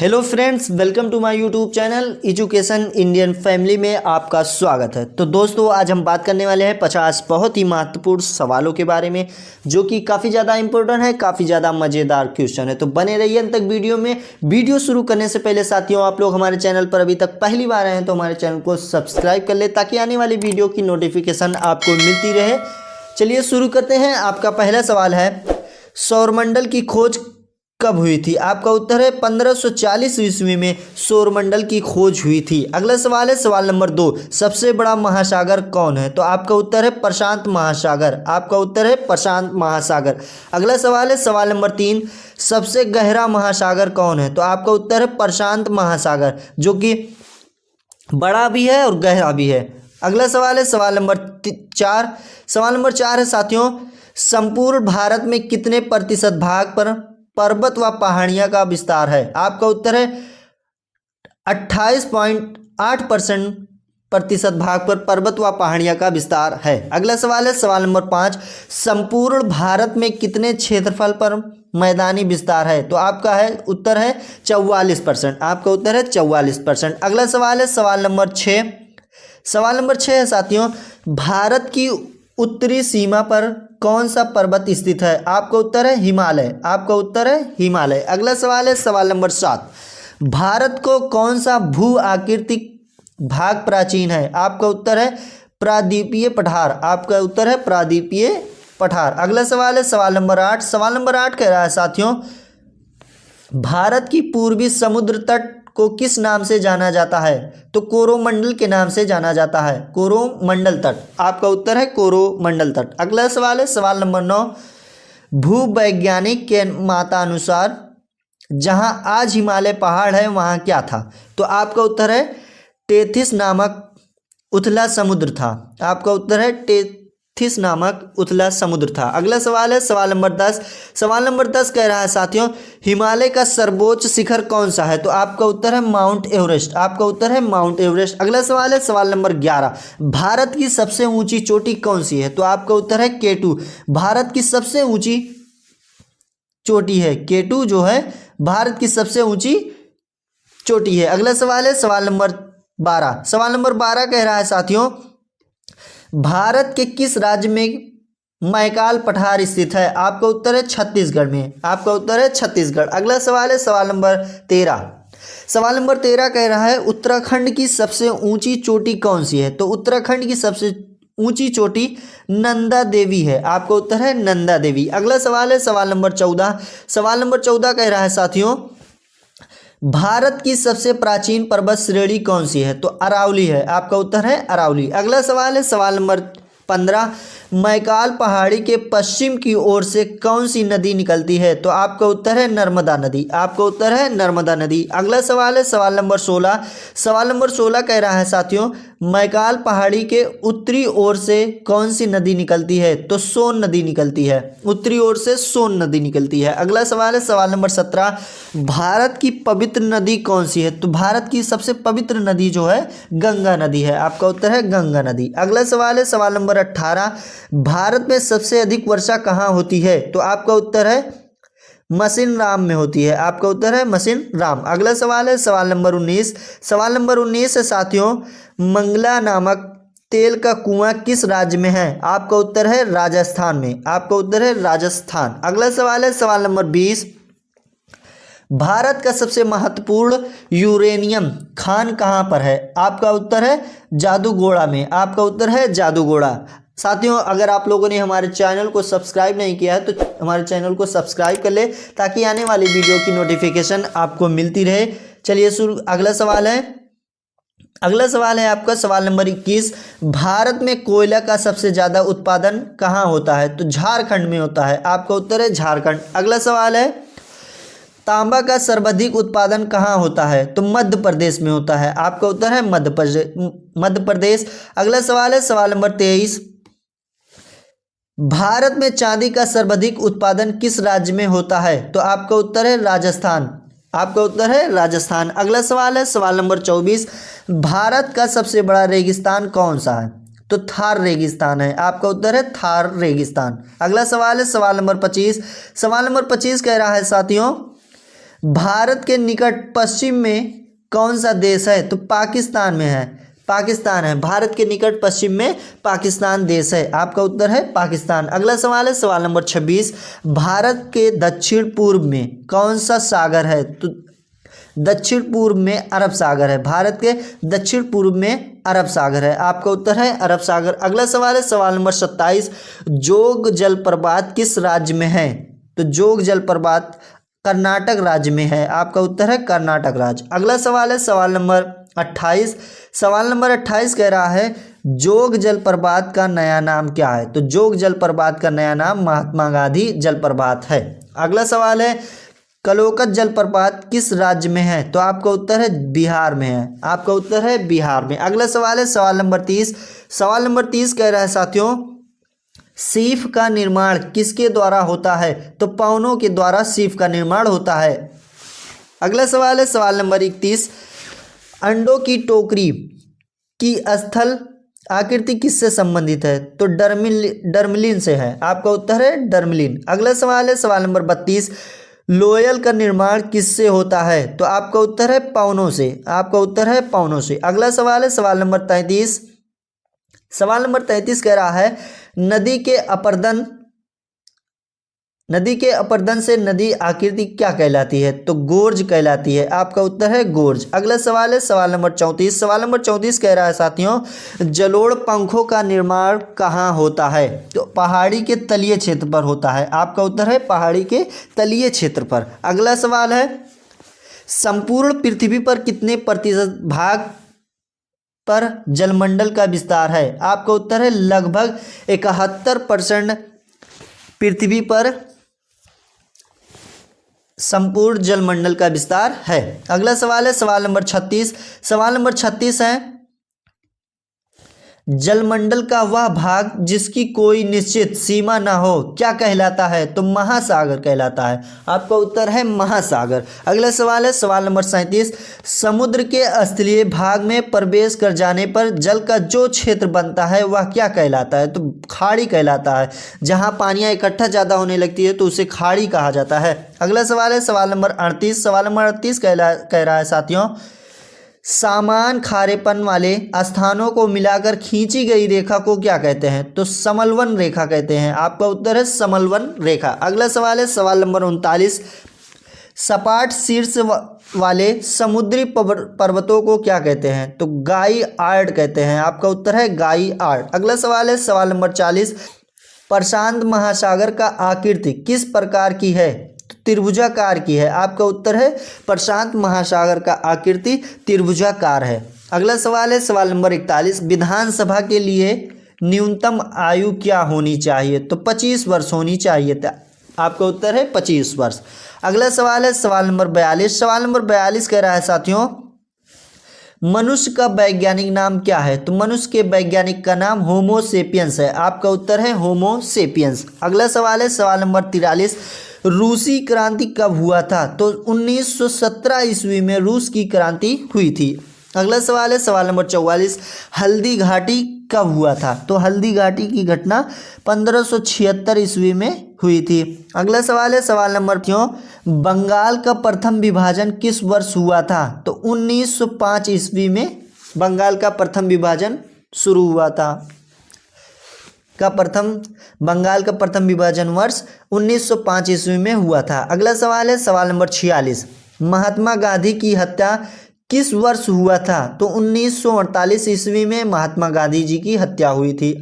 Hello friends, welcome to my YouTube channel education Indian family में आपका स्वागत है। तो दोस्तों, आज हम बात करने वाले हैं 50 बहुत ही महत्वपूर्ण सवालों के बारे में, जो कि काफ़ी ज़्यादा इंपॉर्टेंट है, काफ़ी ज़्यादा मज़ेदार क्वेश्चन है। तो बने रहिए अंत तक वीडियो में। वीडियो शुरू करने से पहले साथियों, आप लोग हमारे चैनल पर अभी तक पहली बार आए हैं तो हमारे चैनल को सब्सक्राइब कर ले, ताकि आने वाली वीडियो की नोटिफिकेशन आपको मिलती रहे। चलिए शुरू करते हैं। आपका पहला सवाल है, सौरमंडल की खोज कब हुई थी? आपका उत्तर है 1540 ईस्वी में सौरमंडल की खोज हुई थी। अगला सवाल है सवाल नंबर 2, सबसे बड़ा महासागर कौन है? तो आपका उत्तर है प्रशांत महासागर। आपका उत्तर है प्रशांत महासागर। अगला सवाल है सवाल नंबर 3, सबसे गहरा महासागर कौन है? तो आपका उत्तर है प्रशांत महासागर, जो कि बड़ा भी है और गहरा भी है। अगला सवाल है सवाल नंबर 4। सवाल नंबर 4 है साथियों, संपूर्ण भारत में कितने प्रतिशत भाग पर पर्वत व पहाड़ियां का विस्तार है? आपका उत्तर है 28.8% प्रतिशत भाग पर पर्वत व पहाड़ियां का विस्तार है। अगला सवाल है सवाल नंबर 5, संपूर्ण भारत में कितने क्षेत्रफल पर मैदानी विस्तार है? तो आपका है उत्तर है 44%। आपका उत्तर है 44%। अगला सवाल है सवाल नंबर 6। सवाल नंबर 6 है साथियों, भारत की उत्तरी सीमा पर कौन सा पर्वत स्थित है? आपका उत्तर है हिमालय। आपका उत्तर है हिमालय। अगला सवाल है सवाल नंबर 7, भारत को कौन सा भू आकृतिक भाग प्राचीन है? आपका उत्तर है प्रादीपीय पठार। आपका उत्तर है प्रादीपीय पठार। अगला सवाल है सवाल नंबर 8। सवाल नंबर 8 कह रहा है साथियों, भारत की पूर्वी समुद्र तट को किस नाम से जाना जाता है? तो कोरोमंडल के नाम से जाना जाता है, कोरोमंडल तट। आपका उत्तर है कोरोमंडल तट। अगला सवाल है सवाल नंबर 9, भूवैज्ञानिक के मतानुसार जहां आज हिमालय पहाड़ है वहां क्या था? तो आपका उत्तर है टेथिस नामक उथला समुद्र था। आपका उत्तर है टेथिस नामक उथला समुद्र था। अगला सवाल है सवाल नंबर 10। सवाल नंबर 10 कह रहा है साथियों, हिमालय का सर्वोच्च शिखर कौन सा है? तो आपका उत्तर है माउंट एवरेस्ट। आपका उत्तर है माउंट एवरेस्ट। अगला सवाल है सवाल नंबर 11, भारत की सबसे ऊंची चोटी कौन सी है? तो आपका उत्तर है केटू। भारत की सबसे ऊंची चोटी है केटू, जो है भारत की सबसे ऊंची चोटी है। अगला सवाल है सवाल नंबर 12। सवाल नंबर 12 कह रहा है साथियों, भारत के किस राज्य में मैकाल पठार स्थित है? आपका उत्तर है छत्तीसगढ़ में। आपका उत्तर है छत्तीसगढ़। अगला सवाल है सवाल नंबर 13। सवाल नंबर 13 कह रहा है, उत्तराखंड की सबसे ऊंची चोटी कौन सी है? तो उत्तराखंड की सबसे ऊंची चोटी नंदा देवी है। आपका उत्तर है नंदा देवी। अगला सवाल है सवाल नंबर 14। सवाल नंबर 14 कह रहा है साथियों, भारत की सबसे प्राचीन पर्वत श्रेणी कौन सी है? तो अरावली है। आपका उत्तर है अरावली। अगला सवाल है सवाल नंबर 15, मैकाल पहाड़ी के पश्चिम की ओर से कौन सी नदी निकलती है? तो आपका उत्तर है नर्मदा नदी। आपका उत्तर है नर्मदा नदी। अगला सवाल है सवाल नंबर 16। सवाल नंबर 16 कह रहा है साथियों, मैकाल पहाड़ी के उत्तरी ओर से कौन सी नदी निकलती है? तो सोन नदी निकलती है। उत्तरी ओर से सोन नदी निकलती है। अगला सवाल है सवाल नंबर 17, भारत की पवित्र नदी कौन सी है? तो भारत की सबसे पवित्र नदी जो है गंगा नदी है। आपका उत्तर है गंगा नदी। अगला सवाल है सवाल नंबर 18, भारत में सबसे अधिक वर्षा कहाँ होती है? तो आपका उत्तर है मशीन राम में होती है। आपका उत्तर है मशीन राम। अगला सवाल है सवाल नंबर 19। सवाल नंबर 19 है साथियों, मंगला नामक तेल का कुआं किस राज्य में है? आपका उत्तर है राजस्थान में। आपका उत्तर है राजस्थान। अगला सवाल है सवाल नंबर 20, भारत का सबसे महत्वपूर्ण यूरेनियम खान कहाँ पर है? आपका उत्तर है जादूगोड़ा में। आपका उत्तर है जादूगोड़ा। साथियों, अगर आप लोगों ने हमारे चैनल को सब्सक्राइब नहीं किया है तो हमारे चैनल को सब्सक्राइब कर ले, ताकि आने वाली वीडियो की नोटिफिकेशन आपको मिलती रहे। चलिए शुरू। अगला सवाल है आपका सवाल नंबर 21, भारत में कोयला का सबसे ज़्यादा उत्पादन कहाँ होता है? तो झारखंड में होता है। आपका उत्तर है झारखंड। अगला सवाल है, तांबा का सर्वाधिक उत्पादन कहाँ होता है? तो मध्य प्रदेश में होता है। आपका उत्तर है मध्य प्रदेश। अगला सवाल है सवाल नंबर 23, भारत में चांदी का सर्वाधिक उत्पादन किस राज्य में होता है? तो आपका उत्तर है राजस्थान। आपका उत्तर है राजस्थान। अगला सवाल है सवाल नंबर 24, भारत का सबसे बड़ा रेगिस्तान कौन सा है? तो थार रेगिस्तान है। आपका उत्तर है थार रेगिस्तान। अगला सवाल है सवाल नंबर 25। सवाल नंबर 25 कह रहा है साथियों, भारत के निकट पश्चिम में कौन सा देश है? तो पाकिस्तान में है, पाकिस्तान है। भारत के निकट पश्चिम में पाकिस्तान देश है। आपका उत्तर है पाकिस्तान। अगला सवाल है सवाल नंबर 26, भारत के दक्षिण पूर्व में कौन सा सागर है? तो दक्षिण पूर्व में अरब सागर है। भारत के दक्षिण पूर्व में अरब सागर है। आपका उत्तर है अरब सागर। अगला सवाल है सवाल नंबर 27, जोग जलप्रपात किस राज्य में है? तो जोग जलप्रपात कर्नाटक राज्य में है। आपका उत्तर है कर्नाटक राज्य। अगला सवाल है सवाल नंबर 28। सवाल नंबर 28 कह रहा है जोग जलप्रपात का नया नाम क्या है? तो जोग जलप्रपात का नया नाम महात्मा गांधी जलप्रपात है। अगला सवाल है कलोकत जलप्रपात किस राज्य में है? तो आपका उत्तर है बिहार में है। आपका उत्तर है बिहार में। अगला सवाल है सवाल नंबर 30। सवाल नंबर 30 कह रहा है साथियों सीप का निर्माण किसके द्वारा होता है? तो पवनों के द्वारा सीप का निर्माण होता है। अगला सवाल है सवाल नंबर 31, अंडों की टोकरी की स्थल आकृति किससे संबंधित है? तो डर्मलिन से है। आपका उत्तर है डर्मलिन। अगला सवाल है सवाल नंबर 32, लोयल का निर्माण किससे होता है? तो आपका उत्तर है पवनों से। आपका उत्तर है पवनों से। अगला सवाल है सवाल नंबर 33। सवाल नंबर 33 कह रहा है नदी के अपरदन से नदी आकृति क्या कहलाती है? तो गोर्ज कहलाती है। आपका उत्तर है गोर्ज। अगला सवाल है सवाल नंबर 34। सवाल नंबर 34 कह रहा है साथियों जलोढ़ पंखों का निर्माण कहाँ होता है? तो पहाड़ी के तलीय क्षेत्र पर होता है। आपका उत्तर है पहाड़ी के तलीय क्षेत्र पर। अगला सवाल है संपूर्ण पृथ्वी पर कितने प्रतिशत भाग पर जलमंडल का विस्तार है? आपका उत्तर है लगभग 71% पृथ्वी पर संपूर्ण जलमंडल का विस्तार है। अगला सवाल है सवाल नंबर 36। सवाल नंबर 36 है जलमंडल का वह भाग जिसकी कोई निश्चित सीमा ना हो क्या कहलाता है? तो महासागर कहलाता है। आपका उत्तर है महासागर। अगला सवाल है सवाल नंबर 37, समुद्र के स्थलीय भाग में प्रवेश कर जाने पर जल का जो क्षेत्र बनता है वह क्या कहलाता है? तो खाड़ी कहलाता है। जहाँ पानियाँ इकट्ठा ज़्यादा होने लगती है तो उसे खाड़ी कहा जाता है। अगला सवाल है सवाल नंबर 38। सवाल नंबर 38 कह रहा है साथियों समान खारेपन वाले स्थानों को मिलाकर खींची गई रेखा को क्या कहते हैं? तो समलवन रेखा कहते हैं। आपका उत्तर है समलवन रेखा। अगला सवाल है सवाल नंबर 39, सपाट शीर्ष वाले समुद्री पर्वतों को क्या कहते हैं? तो गाई आर्ड कहते हैं। आपका उत्तर है गाई आर्ड। अगला सवाल है सवाल नंबर 40, प्रशांत महासागर का आकृति किस प्रकार की है? त्रिभुजाकार की है। आपका उत्तर है प्रशांत महासागर का आकृति त्रिभुजाकार है। अगला सवाल है सवाल नंबर 41, विधानसभा के लिए न्यूनतम आयु क्या होनी चाहिए? तो 25 वर्ष होनी चाहिए था। आपका उत्तर है 25 वर्ष। अगला सवाल है सवाल नंबर 42। सवाल नंबर 42 कह रहा है साथियों मनुष्य का वैज्ञानिक नाम क्या है? तो मनुष्य के वैज्ञानिक का नाम होमो सेपियंस है। आपका उत्तर है होमो सेपियंस। अगला सवाल है सवाल नंबर 43, रूसी क्रांति कब हुआ था? तो 1917 ईस्वी में रूस की क्रांति हुई थी। अगला सवाल है सवाल नंबर 44, हल्दी घाटी कब हुआ था? तो हल्दी घाटी की घटना 1576 ईस्वी में हुई थी। अगला सवाल है सवाल नंबर क्यों बंगाल का प्रथम विभाजन किस वर्ष हुआ था? तो 1905 ईस्वी में बंगाल का प्रथम विभाजन शुरू हुआ था। बंगाल का प्रथम विभाजन वर्ष 1905 ईस्वी में हुआ था। अगला सवाल है सवाल नंबर 46, महात्मा गांधी की हत्या किस वर्ष हुआ था? तो 1948 ईस्वी में महात्मा गांधी जी की हत्या हुई थी।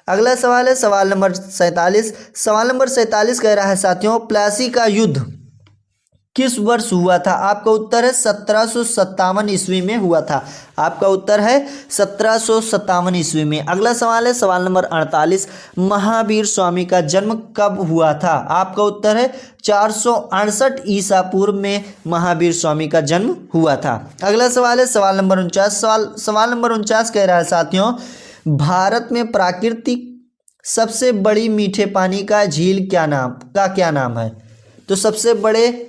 अगला सवाल है सवाल नंबर 47। सवाल नंबर 47 कह रहा है साथियों प्लासी का युद्ध किस वर्ष हुआ था? आपका उत्तर है 1757 ईस्वी में हुआ था। आपका उत्तर है 1757 ईस्वी में। अगला सवाल है सवाल नंबर 48, महावीर स्वामी का जन्म कब हुआ था? आपका उत्तर है 468 ईसा पूर्व में महावीर स्वामी का जन्म हुआ था। अगला सवाल है सवाल नंबर 49। सवाल नंबर 49 कह रहा है साथियों भारत में प्राकृतिक सबसे बड़ी मीठे पानी का झील क्या नाम है? तो सबसे बड़े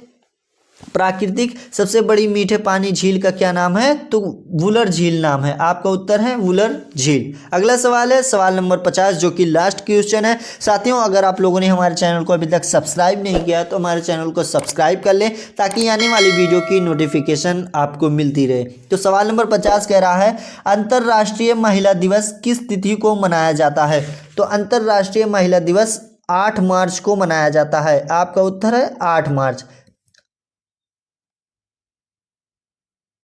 प्राकृतिक सबसे बड़ी मीठे पानी झील का क्या नाम है? तो वुलर झील नाम है। आपका उत्तर है वुलर झील। अगला सवाल है सवाल नंबर 50 जो कि लास्ट क्वेश्चन है। साथियों, अगर आप लोगों ने हमारे चैनल को अभी तक सब्सक्राइब नहीं किया तो हमारे चैनल को सब्सक्राइब कर लें ताकि आने वाली वीडियो की नोटिफिकेशन आपको मिलती रहे। तो सवाल नंबर 50 कह रहा है अंतर्राष्ट्रीय महिला दिवस किस तिथि को मनाया जाता है? तो अंतर्राष्ट्रीय महिला दिवस 8 मार्च को मनाया जाता है। आपका उत्तर है 8 मार्च।